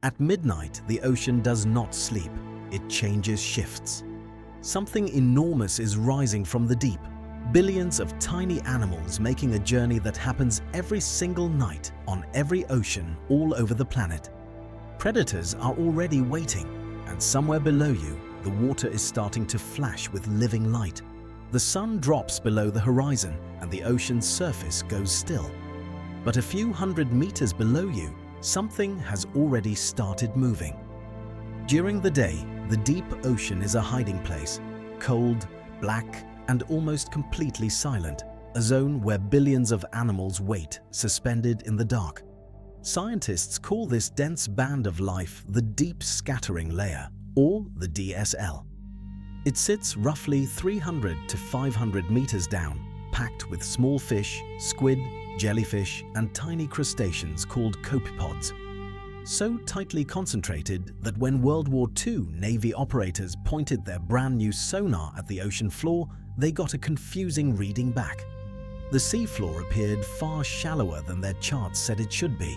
At midnight, the ocean does not sleep. It changes shifts. Something enormous is rising from the deep. Billions of tiny animals making a journey that happens every single night on every ocean all over the planet. Predators are already waiting, and somewhere below you, the water is starting to flash with living light. The sun drops below the horizon and the ocean's surface goes still. But a few hundred meters below you, something has already started moving. During the day, the deep ocean is a hiding place, cold, black, and almost completely silent, a zone where billions of animals wait, suspended in the dark. Scientists call this dense band of life the Deep Scattering Layer, or the DSL. It sits roughly 300 to 500 meters down, packed with small fish, squid, jellyfish, and tiny crustaceans called copepods. So tightly concentrated that when World War II Navy operators pointed their brand new sonar at the ocean floor, they got a confusing reading back. The seafloor appeared far shallower than their charts said it should be.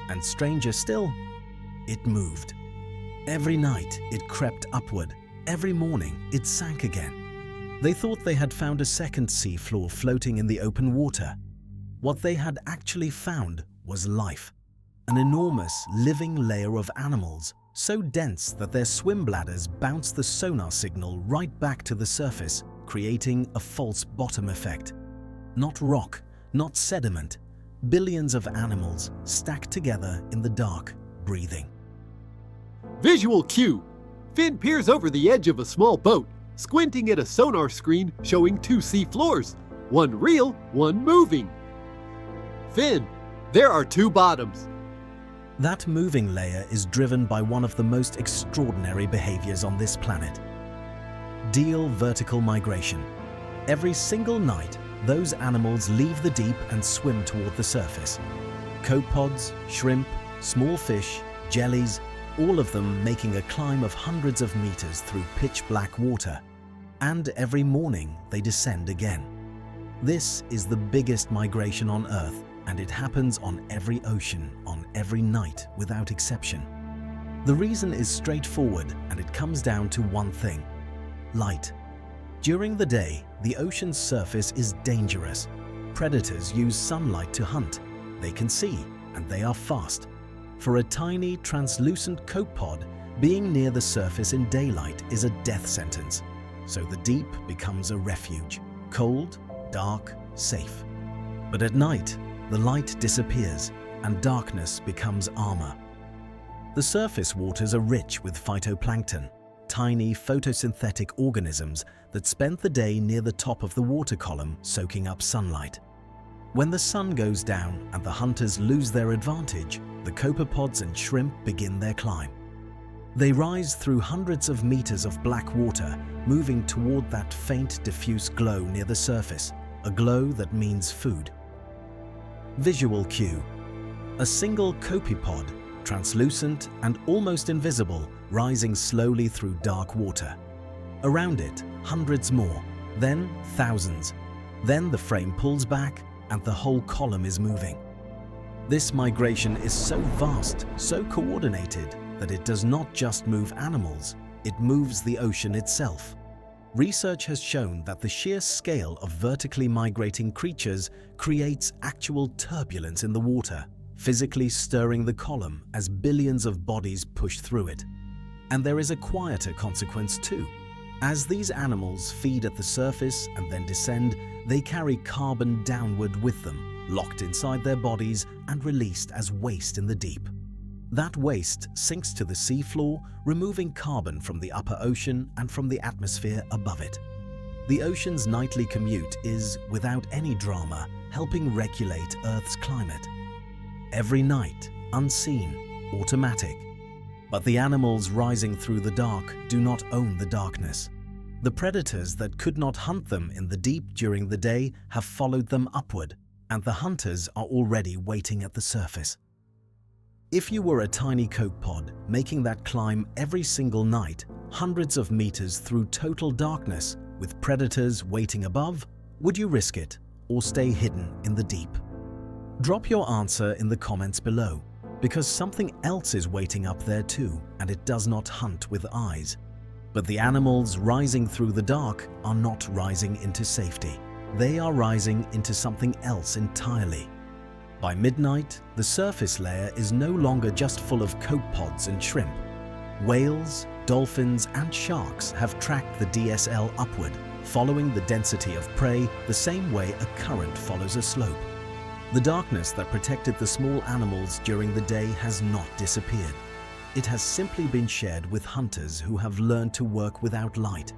And stranger still, it moved. Every night it crept upward. Every morning it sank again. They thought they had found a second seafloor floating in the open water. What they had actually found was life. An enormous living layer of animals, so dense that their swim bladders bounced the sonar signal right back to the surface, creating a false bottom effect. Not rock, not sediment, billions of animals stacked together in the dark, breathing. Visual cue. Finn peers over the edge of a small boat, squinting at a sonar screen showing two sea floors, one real, one moving. Finn, there are two bottoms. That moving layer is driven by one of the most extraordinary behaviors on this planet. Deal vertical migration. Every single night, those animals leave the deep and swim toward the surface. Copepods, shrimp, small fish, jellies, all of them making a climb of hundreds of meters through pitch black water. And every morning they descend again. This is the biggest migration on Earth, and it happens on every ocean, on every night without exception. The reason is straightforward, and it comes down to one thing: light. During the day, the ocean's surface is dangerous. Predators use sunlight to hunt. They can see, and they are fast. For a tiny, translucent copepod, being near the surface in daylight is a death sentence. So the deep becomes a refuge, cold, dark, safe. But at night, the light disappears, and darkness becomes armor. The surface waters are rich with phytoplankton, tiny photosynthetic organisms that spend the day near the top of the water column soaking up sunlight. When the sun goes down and the hunters lose their advantage, the copepods and shrimp begin their climb. They rise through hundreds of meters of black water, moving toward that faint, diffuse glow near the surface, a glow that means food. Visual cue. A single copepod, translucent and almost invisible, rising slowly through dark water. Around it, hundreds more, then thousands. Then the frame pulls back and the whole column is moving. This migration is so vast, so coordinated, that it does not just move animals, it moves the ocean itself. Research has shown that the sheer scale of vertically migrating creatures creates actual turbulence in the water, physically stirring the column as billions of bodies push through it. And there is a quieter consequence too. As these animals feed at the surface and then descend, they carry carbon downward with them, locked inside their bodies and released as waste in the deep. That waste sinks to the seafloor, removing carbon from the upper ocean and from the atmosphere above it. The ocean's nightly commute is, without any drama, helping regulate Earth's climate. Every night, unseen, automatic. But the animals rising through the dark do not own the darkness. The predators that could not hunt them in the deep during the day have followed them upward, and the hunters are already waiting at the surface. If you were a tiny copepod making that climb every single night, hundreds of meters through total darkness, with predators waiting above, would you risk it or stay hidden in the deep? Drop your answer in the comments below. because something else is waiting up there too, and it does not hunt with eyes. But the animals rising through the dark are not rising into safety. They are rising into something else entirely. By midnight, the surface layer is no longer just full of copepods and shrimp. Whales, dolphins, and sharks have tracked the DSL upward, following the density of prey the same way a current follows a slope. The darkness that protected the small animals during the day has not disappeared. It has simply been shared with hunters who have learned to work without light.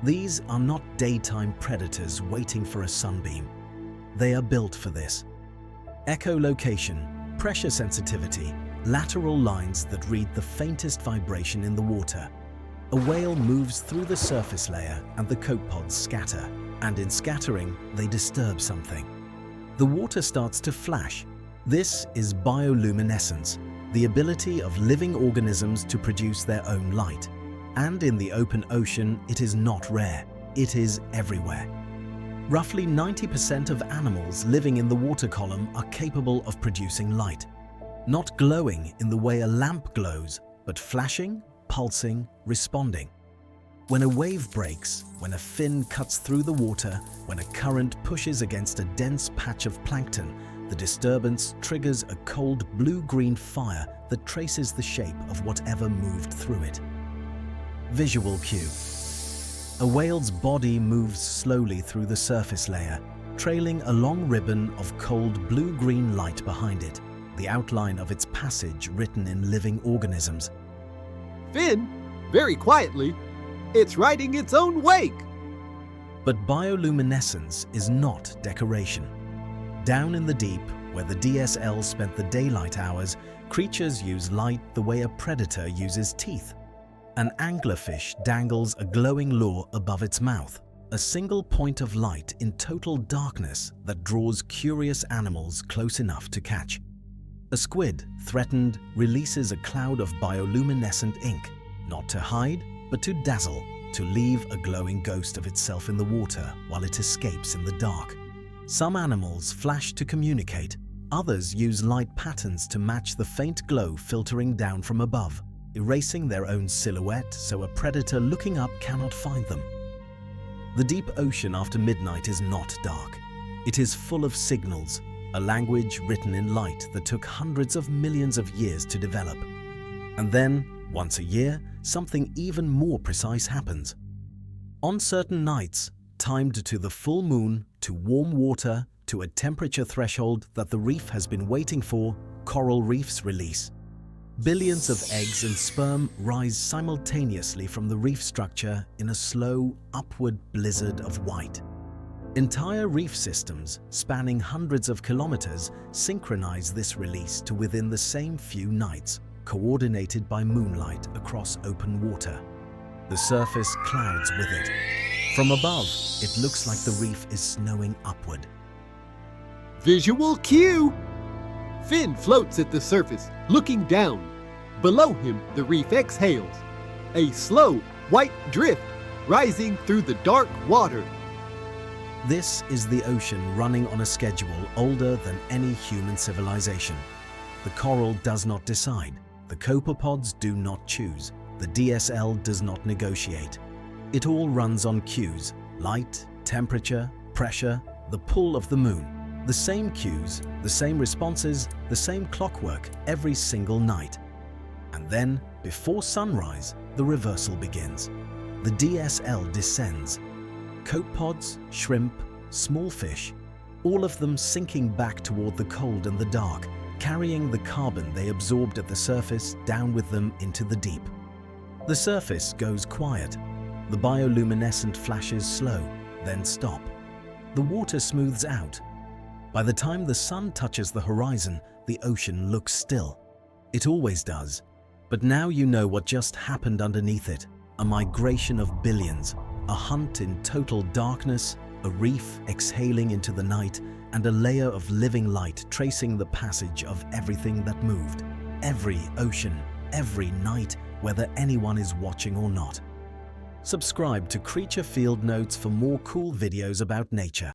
These are not daytime predators waiting for a sunbeam. They are built for this. Echolocation, pressure sensitivity, lateral lines that read the faintest vibration in the water. A whale moves through the surface layer and the copepods scatter, and in scattering, they disturb something. The water starts to flash. This is bioluminescence, the ability of living organisms to produce their own light. And in the open ocean, it is not rare. It is everywhere. Roughly 90% of animals living in the water column are capable of producing light. Not glowing in the way a lamp glows, but flashing, pulsing, responding. When a wave breaks, when a fin cuts through the water, when a current pushes against a dense patch of plankton, the disturbance triggers a cold blue-green fire that traces the shape of whatever moved through it. Visual cue. A whale's body moves slowly through the surface layer, trailing a long ribbon of cold blue-green light behind it, the outline of its passage written in living organisms. Finn, very quietly, it's riding its own wake. But bioluminescence is not decoration. Down in the deep, where the DSL spent the daylight hours, creatures use light the way a predator uses teeth. An anglerfish dangles a glowing lure above its mouth, a single point of light in total darkness that draws curious animals close enough to catch. A squid, threatened, releases a cloud of bioluminescent ink, not to hide, but to dazzle, to leave a glowing ghost of itself in the water while it escapes in the dark. Some animals flash to communicate. Others use light patterns to match the faint glow filtering down from above, erasing their own silhouette so a predator looking up cannot find them. The deep ocean after midnight is not dark. It is full of signals, a language written in light that took hundreds of millions of years to develop. And then, once a year, something even more precise happens. On certain nights, timed to the full moon, to warm water, to a temperature threshold that the reef has been waiting for, coral reefs release. Billions of eggs and sperm rise simultaneously from the reef structure in a slow, upward blizzard of white. Entire reef systems, spanning hundreds of kilometers, synchronize this release to within the same few nights, coordinated by moonlight across open water. The surface clouds with it. From above, it looks like the reef is snowing upward. Visual cue! Finn floats at the surface, looking down. Below him, the reef exhales. A slow, white drift rising through the dark water. This is the ocean running on a schedule older than any human civilization. The coral does not decide. The copepods do not choose. The DSL does not negotiate. It all runs on cues: light, temperature, pressure, the pull of the moon. The same cues, the same responses, the same clockwork every single night. And then, before sunrise, the reversal begins. The DSL descends. Copepods, shrimp, small fish, all of them sinking back toward the cold and the dark, carrying the carbon they absorbed at the surface down with them into the deep. The surface goes quiet. The bioluminescent flashes slow, then stop. The water smooths out. By the time the sun touches the horizon, the ocean looks still. It always does. But now you know what just happened underneath it. A migration of billions, a hunt in total darkness, a reef exhaling into the night, and a layer of living light tracing the passage of everything that moved. Every ocean, every night, whether anyone is watching or not. Subscribe to Creature Field Notes for more cool videos about nature.